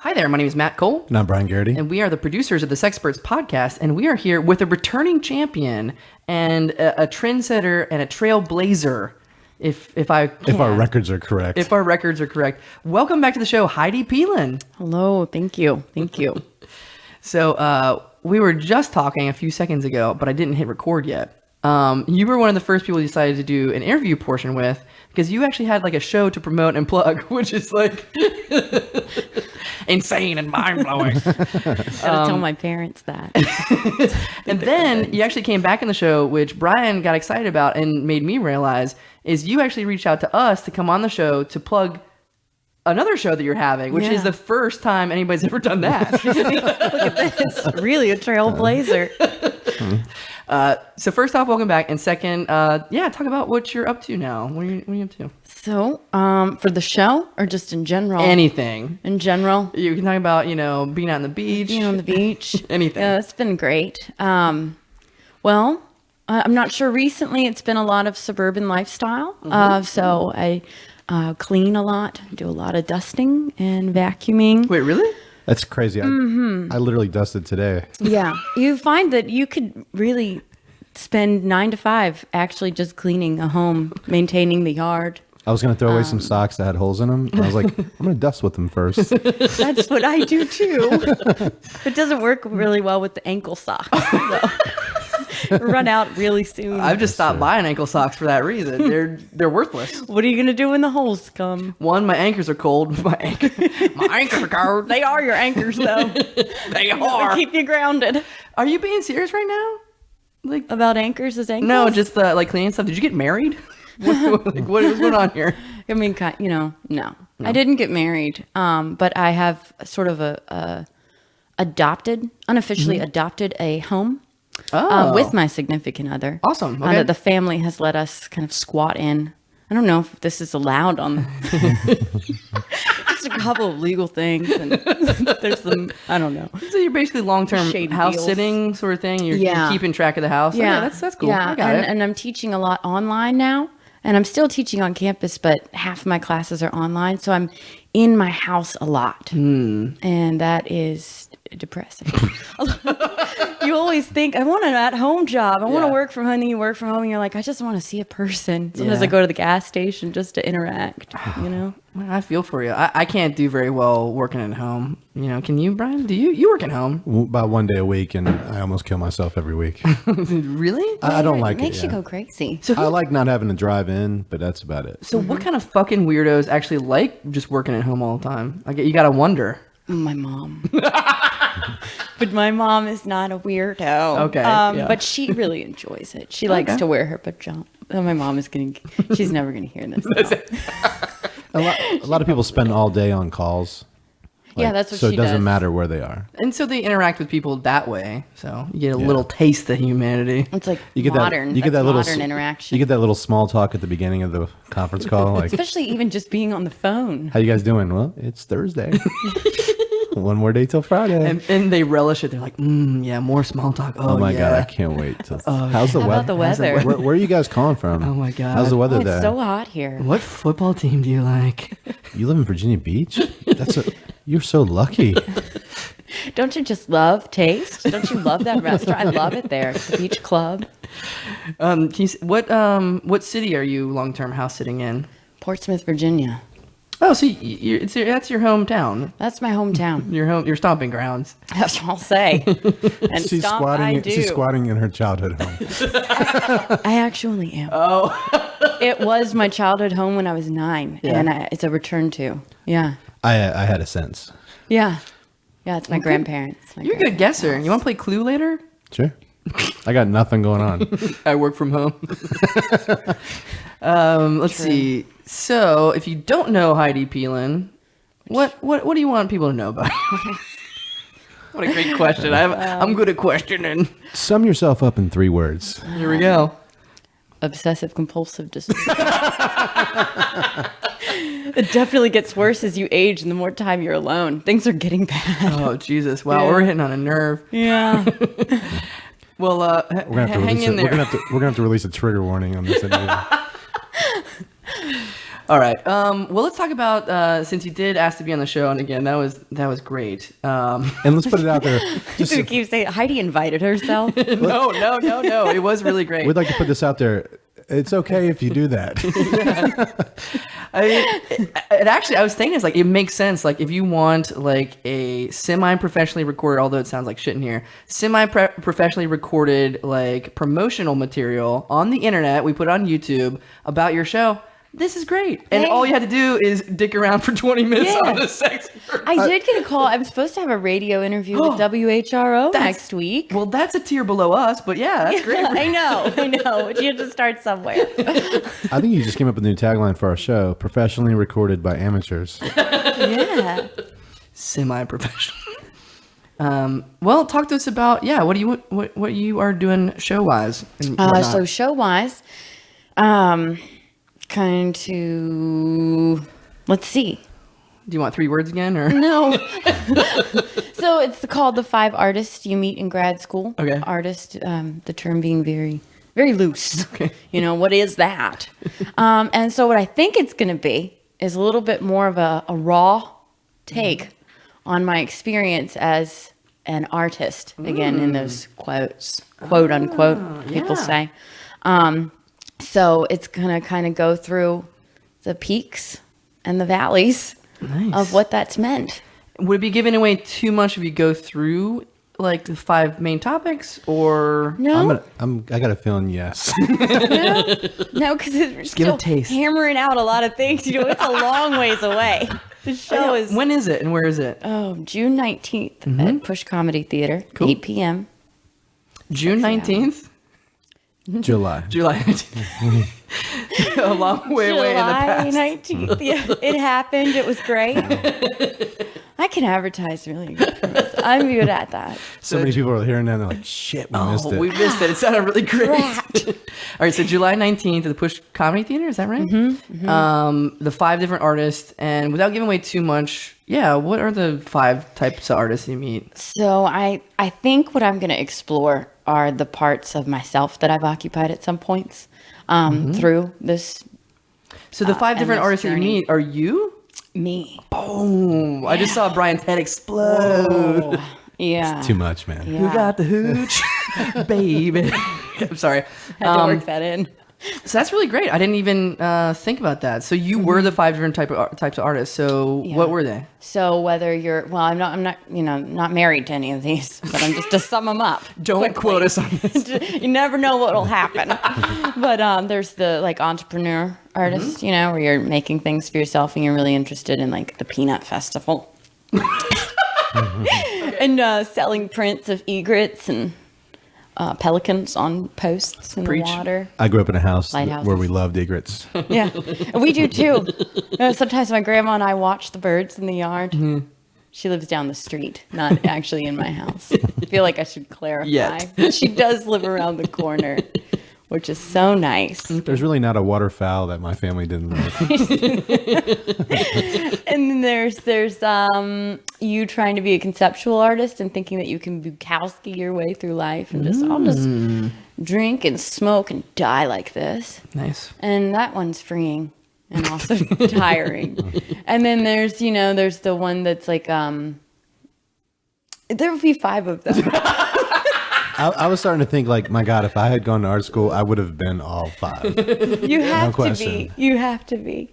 Hi there, my name is Matt Cole. And I'm Brian Garrity. And we are the producers of the Sexperts Podcast, and we are here with a returning champion and a trendsetter and a trailblazer, if our records are correct. If our records are correct. Welcome back to the show, Heidi Peelen. Hello, thank you. So we were just talking a few seconds ago, but I didn't hit record yet. You were one of the first people we decided to do an interview portion with, because you actually had like a show to promote and plug, which is like insane and mind-blowing. Gotta tell my parents that. And then you actually came back in the show, which Brian got excited about and made me realize is you actually reached out to us to come on the show to plug another show that you're having, which is the first time anybody's ever done that. Look at this. Really a trailblazer. So first off, welcome back. And second, talk about what you're up to now. What are you up to? So, for the show or just in general? Anything. In general? You can talk about, being out on the beach. Being on the beach. Anything. Yeah, it's been great. I'm not sure. Recently, it's been a lot of suburban lifestyle. So I clean a lot, do a lot of dusting and vacuuming. Wait, really? That's crazy. I literally dusted today. Yeah. You find that you could really spend 9 to 5 actually just cleaning a home, maintaining the yard. I was going to throw away some socks that had holes in them. And I was like, I'm going to dust with them first. That's what I do too. It doesn't work really well with the ankle socks. So. Run out really soon. I've just stopped buying ankle socks for that reason. They're worthless. What are you gonna do when the holes come? One, my anchors are cold. My anchors are cold. They are your anchors, though. They are. They keep you grounded. Are you being serious right now? Like about anchors as ankles? No, just the cleaning stuff. Did you get married? What is going on here? I mean, no. I didn't get married. But I have sort of unofficially adopted a home. With my significant other. Awesome. Okay. That the family has let us kind of squat in. I don't know if this is allowed on just a couple of legal things, and there's some, I don't know. So you're basically long-term house deals. Sitting sort of thing. You're keeping track of the house. Yeah, that's cool. Yeah, I got it. And I'm teaching a lot online now, and I'm still teaching on campus, but half of my classes are online, so I'm in my house a lot, and that is depressing. You always think, I want an at-home job. I want to work from home. And you work from home, and you're like, I just want to see a person. Sometimes I go to the gas station just to interact, I feel for you. I can't do very well working at home. Can you, Brian? Do you work at home? About one day a week, and I almost kill myself every week. Really? I don't like it. It makes you go crazy. So I like not having to drive in, but that's about it. So what kind of fucking weirdos actually like just working at home all the time? You gotta wonder. My mom. But my mom is not a weirdo. Okay. But she really enjoys it. She likes to wear her pajamas. My mom is she's never going to hear this. A lot of people spend all day on calls. That's what so she it doesn't does. matter where they are. And so they interact with people that way. So you get a little taste of humanity. It's like You get modern. that. You get that little modern interaction. You get that little small talk at the beginning of the conference call, like, especially even just being on the phone. "How you guys doing?" Well, it's Thursday. One more day till Friday. And they relish it. They're like, more small talk. Oh my God, I can't wait. How's the How weather? about the weather? Where are you guys calling from? Oh my God. How's the weather there? It's so hot here. What football team do you like? You live in Virginia Beach? You're so lucky. Don't you just love Taste? Don't you love that restaurant? I love it there. The Beach Club. What city are you long-term house sitting in? Portsmouth, Virginia. Oh, so that's your hometown. That's my hometown. Your stomping grounds. That's what I'll say. And She's squatting in her childhood home. I actually am. Oh. It was my childhood home when I was 9, and it's a return to. Yeah. I had a sense. Yeah. Yeah, it's my grandparents. You're a good guesser. You want to play Clue later? Sure. I got nothing going on. I work from home. Let's see. So, if you don't know Heidi Peelen, what do you want people to know about you? What a great question. I'm good at questioning. Sum yourself up in 3 words. Here we go. Obsessive compulsive disorder. It definitely gets worse as you age and the more time you're alone. Things are getting bad. Oh, Jesus. Wow, we're hitting on a nerve. Yeah. Well, we're gonna have to hang in there. We're gonna have to release a trigger warning on this interview. All right. Well, let's talk about since you did ask to be on the show, and again, that was great. And let's put it out there. Just You keep saying Heidi invited herself. No. It was really great. we'd like to put this out there. It's okay if you do that. I mean, it actually, I was thinking, it's like, it makes sense. Like, if you want like a semi-professionally recorded, although it sounds like shit in here, semi-professionally recorded like promotional material on the internet, we put it on YouTube about your show. This is great. And all you had to do is dick around for 20 minutes on the Sexperts. I did get a call. I'm supposed to have a radio interview with WHRO next week. Well, that's a tier below us, but yeah, that's great. I know. But you have to start somewhere. I think you just came up with a new tagline for our show: professionally recorded by amateurs. Yeah. Semi-professional. Well, talk to us about what you are doing show wise. So show wise, kind to let's see. Do you want 3 words again or No. So it's called the 5 artists you meet in grad school. Okay. Artist, the term being very, very loose. Okay. You know, what is that? And so what I think it's going to be is a little bit more of a raw take on my experience as an artist. Again, in those quotes, quote unquote, people say. So it's going to kind of go through the peaks and the valleys of what that's meant. Would it be giving away too much if you go through like the 5 main topics, or No, I got a feeling yes. no, because we're give still a taste. hammering out a lot of things. You know, it's a long ways away. The show is when is it and where is it? June 19th at Push Comedy Theater, 8 p.m. June 19th? July. July 19th. A long way away in the past. July 19th. Yeah, it happened. It was great. I can advertise really good for this. I'm good at that. So many people are hearing that and they're like, shit, we missed it. We missed it. It sounded really great. All right, so July 19th at the Push Comedy Theater, is that right? The 5 different artists, and without giving away too much, what are the 5 types of artists you meet? So I think what I'm going to explore are the parts of myself that I've occupied at some points through this. So the 5 different endless artists that you journey. meet are you? Me. Boom. I just saw Brian's head explode. Yeah. Too much, man. Yeah. Who got the hooch? Baby. I'm sorry. Had to work that in. So that's really great. I didn't even think about that. So you were the 5 different types of artists. So what were they? So whether you're, I'm not, not married to any of these, but I'm just to sum them up. Don't quote us on this. You never know what will happen. But there's the like entrepreneur artist, where you're making things for yourself and you're really interested in like the Peanut Festival. And selling prints of egrets and pelicans on posts in Preach. the water. I grew up in a house Lighthouses. where we loved egrets. Yeah, we do too. Sometimes my grandma and I watch the birds in the yard. She lives down the street, not actually in my house. I feel like I should clarify. Yet. She does live around the corner, which is so nice. There's really not a waterfowl that my family didn't like. And then there's you trying to be a conceptual artist and thinking that you can Bukowski your way through life and I'll just drink and smoke and die like this. Nice. And that one's freeing and also tiring. And then there's the one that's like there would be 5 of them. I was starting to think like, my God, if I had gone to art school, I would have been all 5. You have to question. be. You have to be.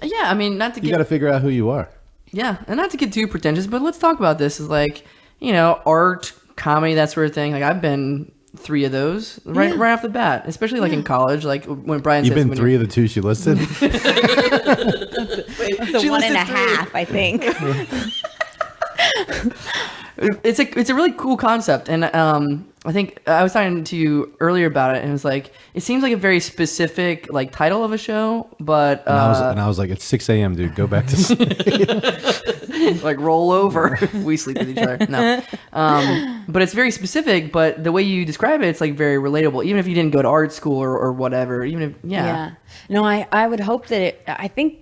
Yeah, I mean, not to You get got to figure out who you are. and not to get too pretentious, but let's talk about this. Is like, art, comedy, that sort of thing. Like I've been 3 of those right off the bat, especially like in college. Like when Brian You've says been 3 of the 2 she listed. The 1.5, I think. It's a really cool concept, and I think I was talking to you earlier about it, and it was like it seems like a very specific like title of a show, but and I was like, it's 6 a.m., dude. Go back to sleep. like roll over. We sleep with each other. No, but it's very specific. But the way you describe it, it's like very relatable. Even if you didn't go to art school or whatever. Even if Yeah. No, I would hope that I think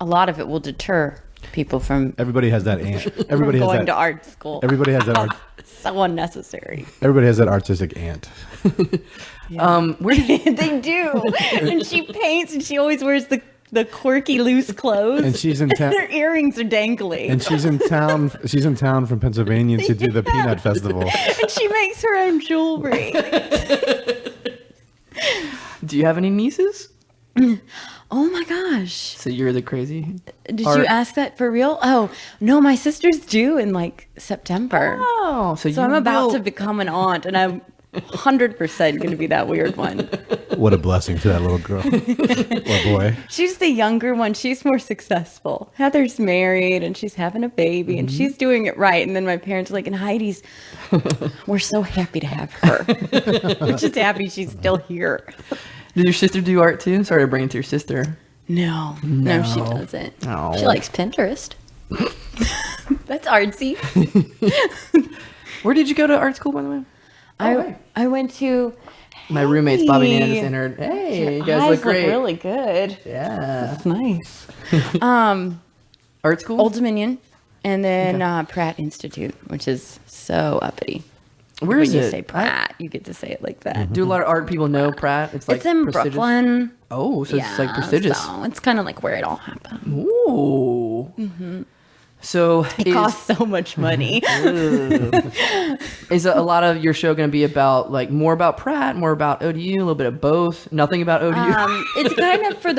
a lot of it will deter people from Everybody has that aunt. Everybody has going that. to art school. Everybody has that. So unnecessary. Everybody has that artistic aunt. where did They do. And she paints and she always wears the the quirky loose clothes. And she's in town. Her earrings are dangling. And she's in town. She's in town from Pennsylvania to do the Peanut Festival. And she makes her own jewelry. Do you have any nieces? Oh my gosh. So you're the crazy. Did you ask that for real? Oh, no, my sister's due in like September. Oh, so I'm about to become an aunt, and I'm 100% going to be that weird one. What a blessing to that little girl or boy. She's the younger one. She's more successful. Heather's married, and she's having a baby, and she's doing it right. And then my parents are like, and Heidi's, we're so happy to have her. We're just happy she's still here. Did your sister do art too? Sorry to bring it to your sister. No, she doesn't. Oh. She likes Pinterest. That's artsy. Where did you go to art school, by the way? I went to. My roommates, Bobby and Anna, just entered. Hey, you guys look great. Really good. Yeah. That's nice. Art school? Old Dominion, and then Pratt Institute, which is so uppity. Where is when it? you say Pratt, you get to say it like that. Do a lot of art people know Pratt? It's like It's in Brooklyn. Oh, so it's like prestigious. So it's kind of like where it all happened. Ooh. So It costs so much money. Is a lot of your show going to be about like more about Pratt, more about ODU, a little bit of both, nothing about ODU? It's kind of for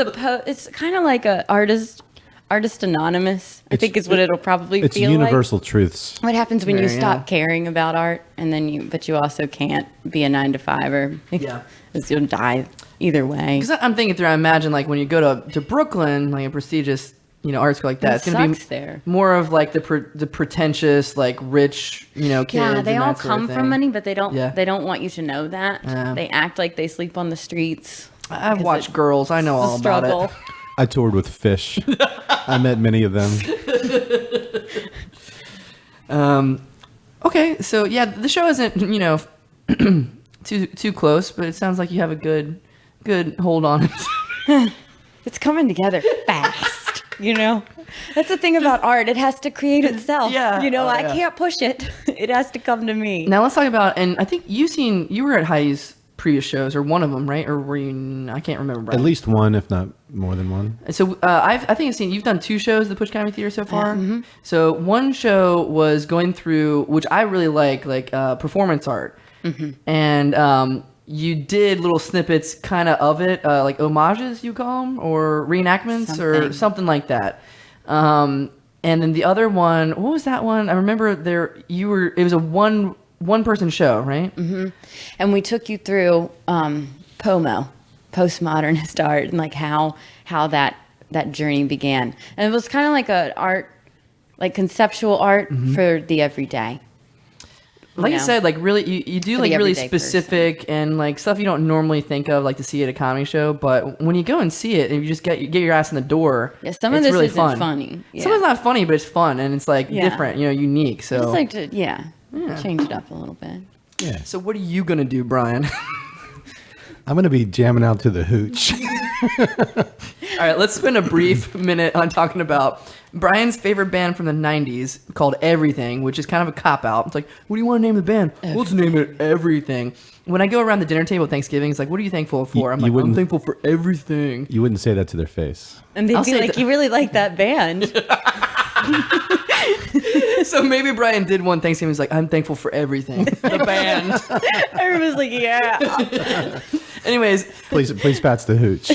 it's kind of like a artist anonymous. I think is what it'll probably It's feel universal truths. What happens when you Yeah. stop caring about art, and then but you also can't be a 9-to-5er. Yeah. Because you'll die either way. Because I'm thinking through, I imagine like when you go to Brooklyn, like a prestigious, art school like that, It it's going to sucks there. be more of like the pretentious, like rich, kids. Yeah, they and all that sort of come thing. from money, but they don't. Yeah. They don't want you to know that. Yeah. They act like they sleep on the streets. I've because watched Girls. I know it's a all about struggle. it. I toured with fish. I met many of them. Okay, so yeah, the show isn't too close, but it sounds like you have a good hold on it. It's coming together fast. That's the thing about art. It has to create itself. Yeah. I can't push it. It has to come to me. Now let's talk about, and I think you were at Heidi's previous shows, or one of them, right? Or were you? I can't remember. Brian. At least one, if not more than one. So I think I've seen you've done 2 shows at the Push Comedy Theater so far. So one show was going through, which I really like performance art, and you did little snippets kind of it, like homages you call them, or reenactments or something like that. And then the other one, what was that one? I remember it was a one person show, right? Mm-hmm. And we took you through POMO, postmodernist art, and like how that journey began. And it was kind of like a art, like conceptual art for the everyday. Like you said, like really, you do For like the really everyday specific and like stuff you don't normally think of, like to see at a comedy show. But when you go and see it, and you just get your ass in the door, Yeah, some of it's this really isn't fun. funny. Yeah. Some of it's not funny, but it's fun and it's like different, unique. So It's like to, change it up a little bit. Yeah. So what are you gonna do, Brian? I'm going to be jamming out to the hooch. All right, let's spend a brief minute on talking about Brian's favorite band from the 90s called Everything, which is kind of a cop-out. It's like, what do you want to name the band? Let's name it Everything. When I go around the dinner table at Thanksgiving, it's like, what are you thankful for? I'm I'm thankful for everything. You wouldn't say that to their face. And they'd I'll be say like, you really like that band. So maybe Brian did one Thanksgiving. He's like, I'm thankful for everything. The band. Everyone's like, yeah. Anyways, Please patch the hooch.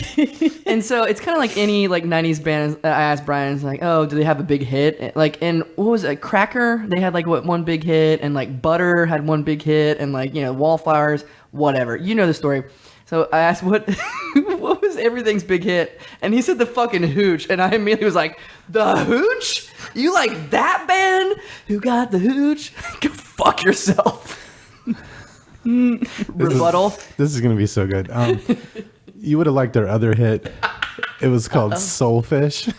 and so it's kind of like any like 90s band. I asked Brian, it's like, oh, do they have a big hit? Like, and what was it? Cracker? They had like one big hit, and like Butter had one big hit, and like Wallflowers, whatever. You know the story. So I asked what was Everything's big hit, and he said the fucking Hooch, and I immediately was like, the Hooch? You like that band? Who got the Hooch? Go fuck yourself. Rebuttal. This is going to be so good. You would have liked their other hit. It was called Soulfish.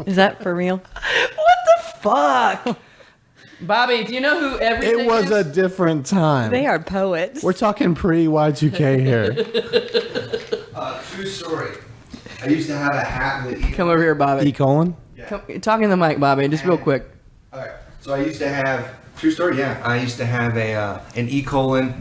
Is that for real? What the fuck? Bobby, do you know who Everything It was is? a different time. They are poets. We're talking pre-Y2K here. True story. I used to have a hat with an E. Come over here, Bobby. E colon? Talk in the mic, Bobby, just real quick. All right. So I used to have true story. Yeah, I used to have an E.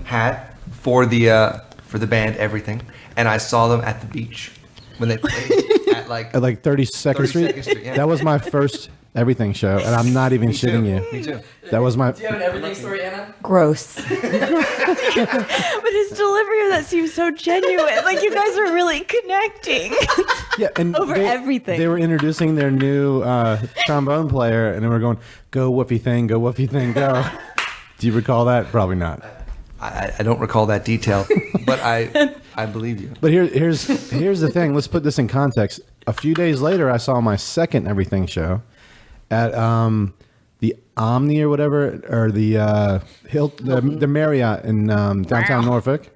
hat for the band Everything, and I saw them at the beach when they played at at like 32nd Street. 32nd Street, yeah. That was my first everything show, and I'm not even shitting you. Me too. That was my. Do you have an everything story, Anna? Gross. But his delivery of that seems so genuine. Like you guys are really connecting. Yeah, and Over everything. They were introducing their new trombone player, and they were going, "Go woofy thing, go woofy thing, go." Do you recall that? Probably not. I don't recall that detail, but I believe you. But here's the thing. Let's put this in context. A few days later, I saw my second everything show at the Omni or whatever, or the the Marriott in downtown Norfolk,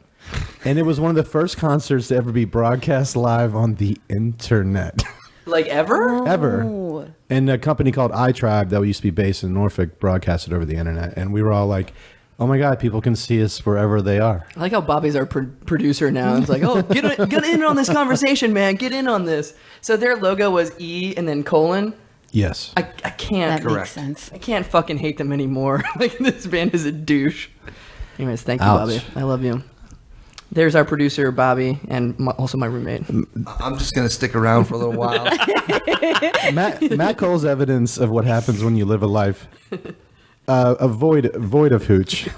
and it was one of the first concerts to ever be broadcast live on the internet. Like ever? Ever. And a company called iTribe that used to be based in Norfolk broadcasted over the internet, and we were all like, "Oh my God, people can see us wherever they are." I like how Bobby's our producer now. It's like, oh, get in on this conversation, man. Get in on this. So their logo was E and then colon. Yes. I can't. That makes sense. I can't fucking hate them anymore. Like this band is a douche. Anyways, thank you, Ouch. Bobby. I love you. There's our producer, Bobby, and also my roommate. I'm just gonna stick around for a little while. Matt Cole's evidence of what happens when you live a life void of hooch.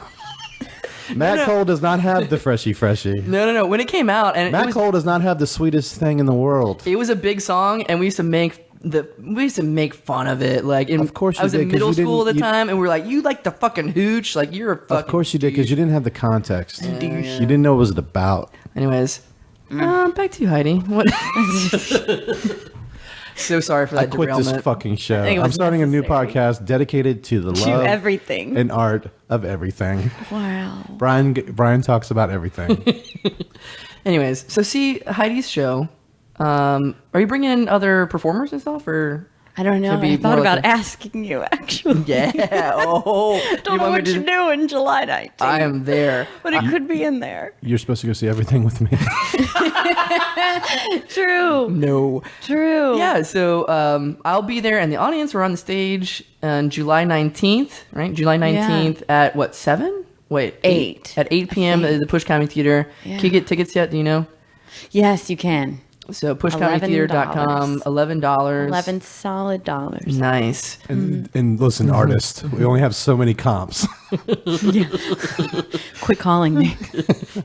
Matt Cole does not have the freshie. No. When it came out, and Matt Cole does not have the sweetest thing in the world. it was a big song, and we used to make fun of it. Like, Of course you I was did, in 'cause middle you school at the didn't- time, and we were like, "You like the fucking hooch? Like, you're a fucking." Of course you did, because you didn't have the context. Yeah. You didn't know what it was about. Anyways, back to you, Heidi. What? So sorry for that I quit derailment. this fucking show. I think it I'm was starting a new necessary. podcast dedicated to the To love everything. and art of everything. Wow. Brian talks about everything. Anyways, so see Heidi's show. Are you bringing in other performers and stuff, or? I don't know. Should be I thought more about like a- asking you actually. Yeah. Oh. Don't know what you're doing July 19th. I am there. But it could be in there. You're supposed to go see everything with me. True. No. True. Yeah. So I'll be there, and the audience. We're on the stage on July 19th, right? July 19th at what, 7? Wait, 8. At 8 p.m. at the Push Comedy Theater. Yeah. Can you get tickets yet? Do you know? Yes, you can. So pushcomedytheater.com, $11. 11 solid dollars. Nice. And listen, artist, we only have so many comps. Quit calling me.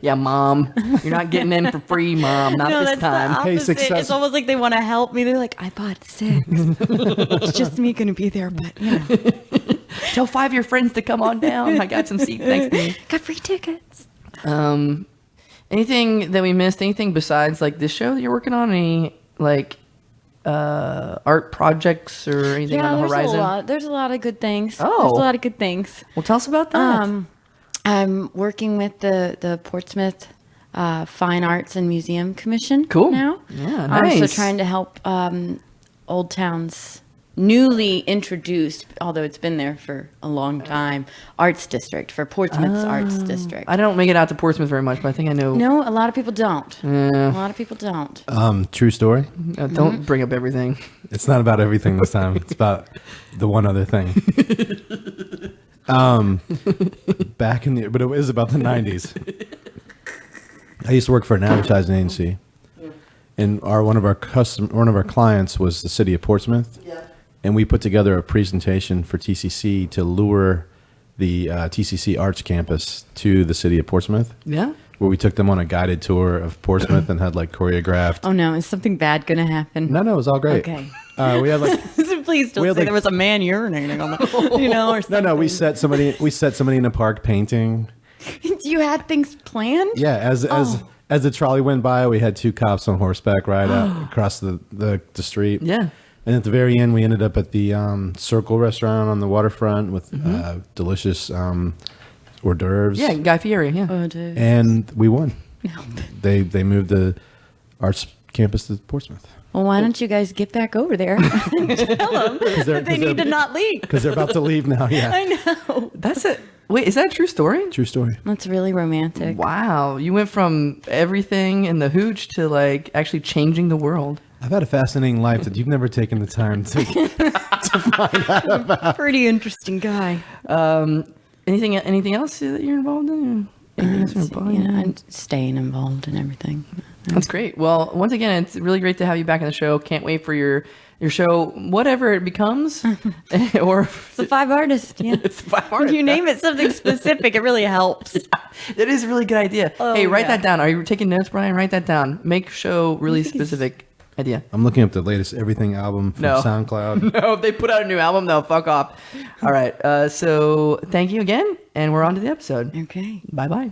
Yeah, Mom. You're not getting in for free, Mom. Not No, this that's time. the opposite. Hey, success- It's almost like they want to help me. They're like, I bought 6. It's just me going to be there, but you know. Tell 5 of your friends to come on down. I got some seats next to me. Got free tickets. Anything that we missed? Anything besides like this show that you're working on? Any like art projects or anything on the horizon? There's a lot of good things. Oh. There's a lot of good things. Well, tell us about that. I'm working with the Portsmouth Fine Arts and Museum Commission. Cool. Now. Yeah, So nice. trying to help Old Town's newly introduced, although it's been there for a long time, arts district for Portsmouth's arts district. I don't make it out to Portsmouth very much, but I think I know. No, a lot of people don't. Yeah. A lot of people don't. True story. Don't bring up everything. It's not about everything this time. It's about the one other thing. Back in the, but it is about the 90s. I used to work for an advertising agency, and one of our clients was the city of Portsmouth. Yeah. And we put together a presentation for TCC to lure the TCC Arts Campus to the city of Portsmouth, Yeah. where we took them on a guided tour of Portsmouth and had like choreographed. Oh no, is something bad going to happen? No, it was all great. Okay. We had like Please don't We say had, like- there was a man urinating on the, you know, or something. no. We set somebody in a park painting. You had things planned? Yeah, as the trolley went by, we had 2 cops on horseback ride out across the street. Yeah. And at the very end, we ended up at the Circle restaurant on the waterfront with delicious hors d'oeuvres. Yeah. Guy Fieri. Yeah. Oh, dude. And we won. They moved the arts campus to Portsmouth Well, why don't you guys get back over there and tell them that they need to not leave? because they're about to leave now. Yeah, I know. That's it. Wait, is that a true story? true story. That's really romantic. Wow. You went from everything in the hooch to like actually changing the world. I've had a fascinating life that you've never taken the time to find out about. Pretty interesting guy. Anything else that you're involved in? Anything else you're involved in? You know, I'm staying involved in everything. That's great. Well, once again, it's really great to have you back on the show. Can't wait for your show, whatever it becomes. Or The 5 artists. Yeah. it's 5 artists. You name it something specific, it really helps. That is a really good idea. Hey, write yeah. that down. Are you taking notes, Brian? Write that down. Make show really specific idea. I'm looking up the latest Everything album from No. SoundCloud. No, if they put out a new album, no, fuck off. All right. So thank you again, and we're on to the episode. Okay. Bye-bye.